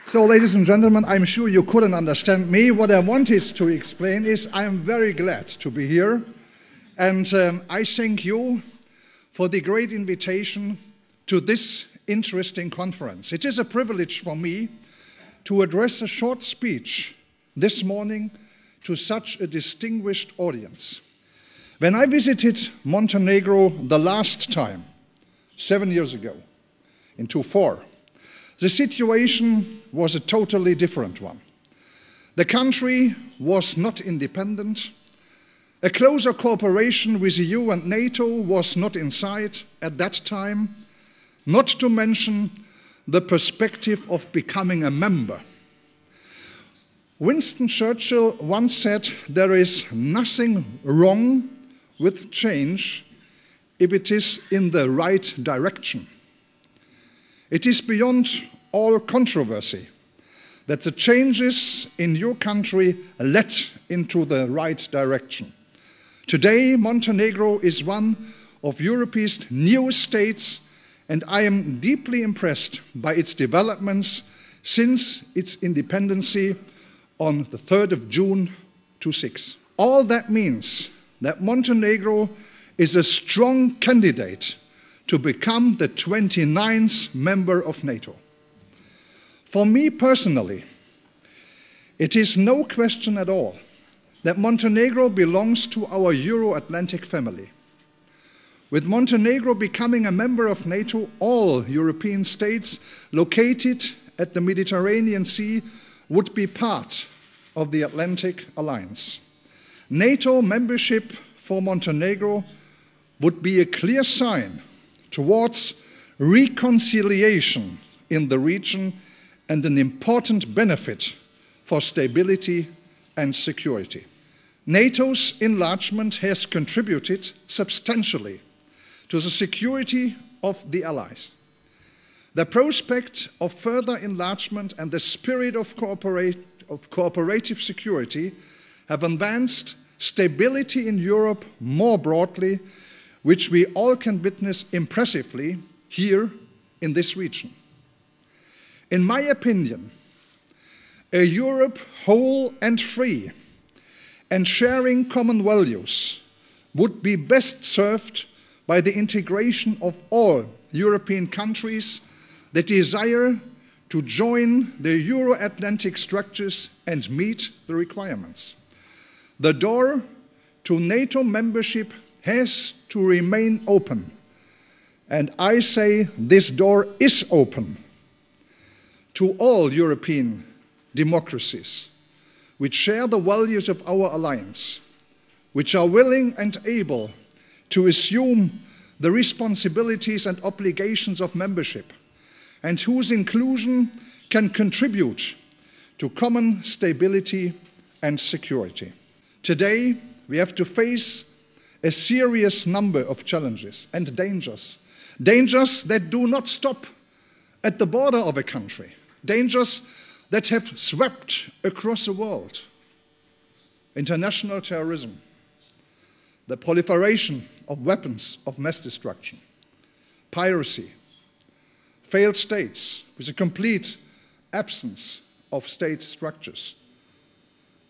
So, ladies and gentlemen, I'm sure you couldn't understand me. What I wanted to explain is I'm very glad to be here. And I thank you for the great invitation to this interesting conference. It is a privilege for me to address a short speech this morning to such a distinguished audience. When I visited Montenegro the last time, 7 years ago, in 2004, the situation was a totally different one. The country was not independent. A closer cooperation with the EU and NATO was not in sight at that time, not to mention the perspective of becoming a member. Winston Churchill once said, "There is nothing wrong with change if it is in the right direction." It is beyond all controversy that the changes in your country led into the right direction. Today, Montenegro is one of Europe's newest states, and I am deeply impressed by its developments since its independence on the 3rd of June 2006. All that means that Montenegro is a strong candidate to become the 29th member of NATO. For me personally, it is no question at all that Montenegro belongs to our Euro-Atlantic family. With Montenegro becoming a member of NATO, all European states located at the Mediterranean Sea would be part of the Atlantic Alliance. NATO membership for Montenegro would be a clear sign towards reconciliation in the region and an important benefit for stability and security. NATO's enlargement has contributed substantially to the security of the allies. The prospect of further enlargement and the spirit of cooperative security have advanced stability in Europe more broadly, which we all can witness impressively here in this region. In my opinion, a Europe whole and free and sharing common values would be best served by the integration of all European countries that desire to join the Euro-Atlantic structures and meet the requirements. The door to NATO membership has to remain open. And I say this door is open to all European democracies which share the values of our alliance, which are willing and able to assume the responsibilities and obligations of membership, and whose inclusion can contribute to common stability and security. Today, we have to face a serious number of challenges and dangers that do not stop at the border of a country, dangers that have swept across the world. International terrorism, the proliferation of weapons of mass destruction, piracy, failed states with a complete absence of state structures,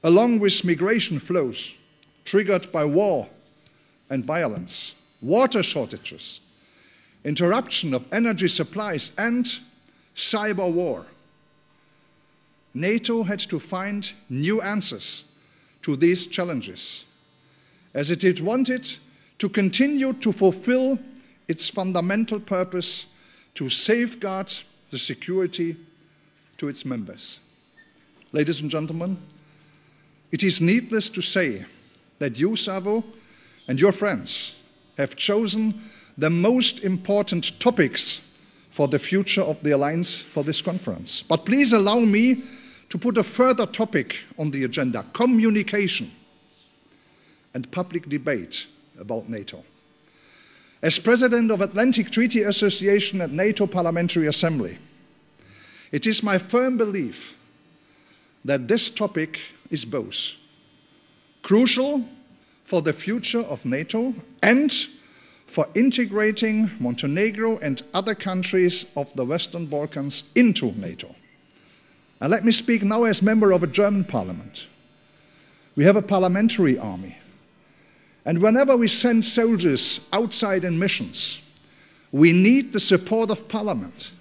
along with migration flows triggered by war and violence, water shortages, interruption of energy supplies, and cyber war. NATO had to find new answers to these challenges, as it wanted to continue to fulfill its fundamental purpose to safeguard the security to its members. Ladies and gentlemen, it is needless to say that you, Savo, and your friends have chosen the most important topics for the future of the Alliance for this conference. But please allow me to put a further topic on the agenda: communication and public debate about NATO. As President of Atlantic Treaty Association at NATO Parliamentary Assembly, it is my firm belief that this topic is both crucial for the future of NATO and for integrating Montenegro and other countries of the Western Balkans into NATO. And let me speak now as member of a German parliament. We have a parliamentary army. And whenever we send soldiers outside in missions, we need the support of parliament.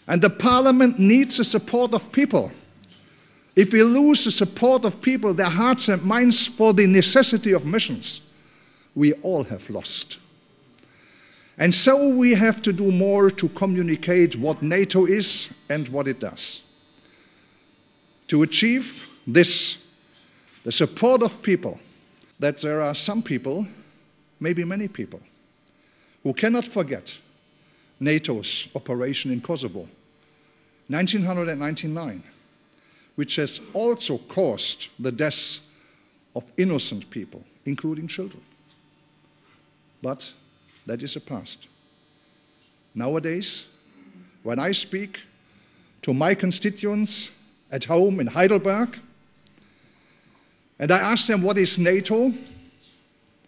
And the parliament needs the support of people. If we lose the support of people, their hearts and minds for the necessity of missions, we all have lost. And so we have to do more to communicate what NATO is and what it does. To achieve this, the support of people, that there are some people, maybe many people, who cannot forget NATO's operation in Kosovo, 1999, which has also caused the deaths of innocent people, including children. But that is a past. Nowadays, when I speak to my constituents at home in Heidelberg, and I ask them what is NATO,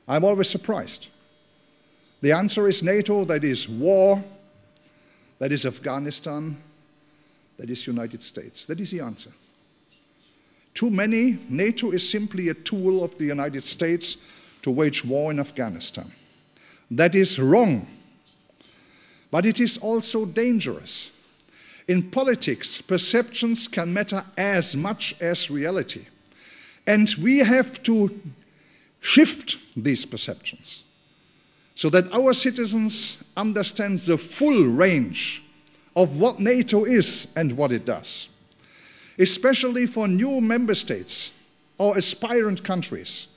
I'm always surprised. The answer is NATO, that is war, that is Afghanistan, that is United States. That is the answer. Too many, NATO is simply a tool of the United States to wage war in Afghanistan. That is wrong, but it is also dangerous. In politics, perceptions can matter as much as reality. And we have to shift these perceptions so that our citizens understand the full range of what NATO is and what it does. Especially for new member states or aspirant countries,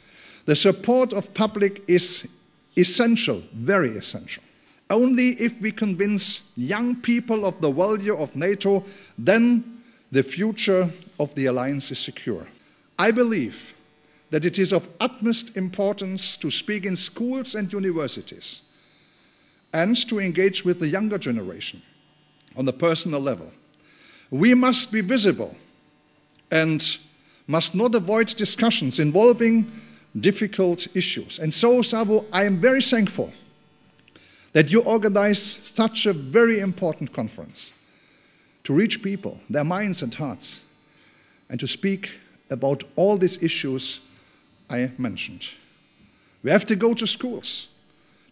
the support of public is essential, very essential. Only if we convince young people of the value of NATO, then the future of the alliance is secure. I believe that it is of utmost importance to speak in schools and universities and to engage with the younger generation on a personal level. We must be visible and must not avoid discussions involving difficult issues. And so, Savo, I am very thankful that you organize such a very important conference to reach people, their minds and hearts, and to speak about all these issues I mentioned. We have to go to schools,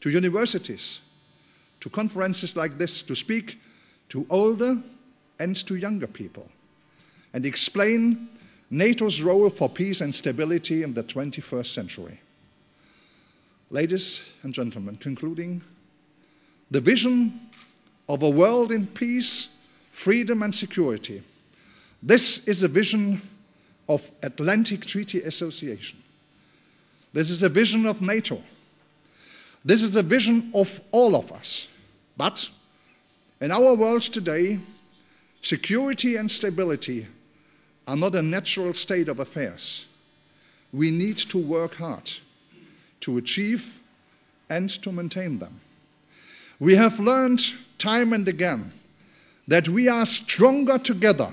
to universities, to conferences like this, to speak to older and to younger people, and explain NATO's role for peace and stability in the 21st century. Ladies and gentlemen, concluding, the vision of a world in peace, freedom and security. This is a vision of Atlantic Treaty Association. This is a vision of NATO. This is a vision of all of us. But in our world today, security and stability are not a natural state of affairs. We need to work hard to achieve and to maintain them. We have learned time and again that we are stronger together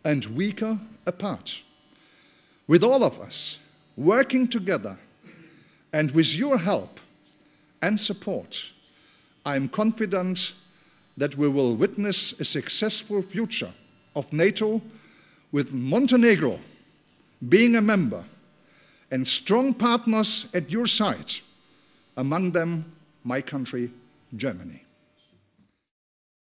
and weaker apart. With all of us working together and with your help and support, I am confident that we will witness a successful future of NATO, with Montenegro being a member and strong partners at your side, among them my country, Germany.